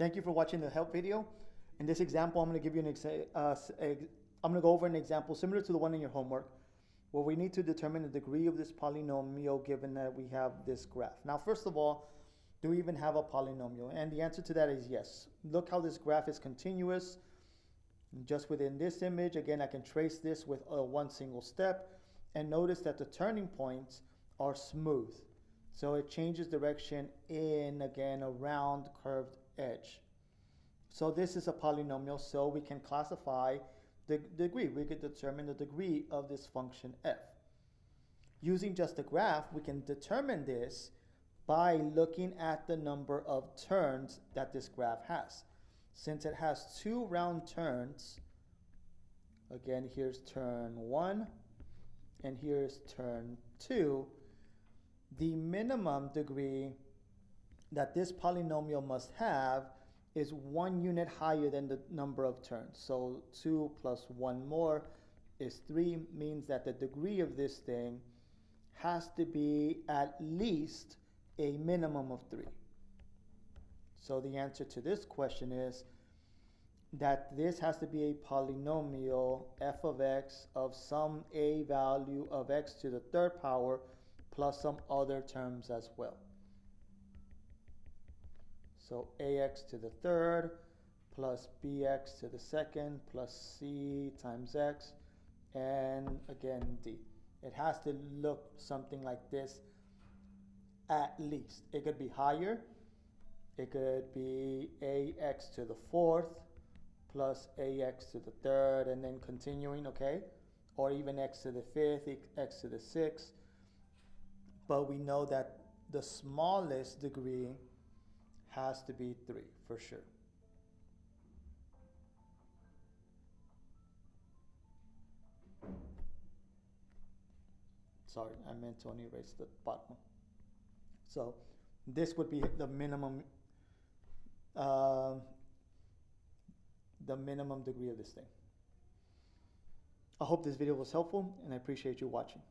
Thank you for watching the help video. In this example, I'm going to give you I'm going to go over an example similar to the one in your homework, where we need to determine the degree of this polynomial given that we have this graph. Now, first of all, do we even have a polynomial? And the answer to that is yes. Look how this graph is continuous. Just within this image, again, I can trace this with one single step, and notice that the turning points are smooth. So it changes direction in, again, a round curved edge. So this is a polynomial, so we can classify the degree. We could determine the degree of this function f. Using just a graph, we can determine this by looking at the number of turns that this graph has. Since it has two round turns, again, here's turn 1 and here's turn 2, the minimum degree that this polynomial must have is 1 unit higher than the number of turns. So 2 plus 1 more is 3, means that the degree of this thing has to be at least a minimum of 3. So the answer to this question is that this has to be a polynomial f of x of some a value of x to the third power plus some other terms as well. So ax to the third plus bx to the second plus c times x, and again d. It has to look something like this at least. It could be higher. It could be ax to the fourth plus ax to the third, and then continuing, okay? Or even x to the fifth, x to the sixth. But we know that the smallest degree has to be 3 for sure. Sorry, I meant to only erase the bottom. So this would be the minimum degree of this thing. I hope this video was helpful, and I appreciate you watching.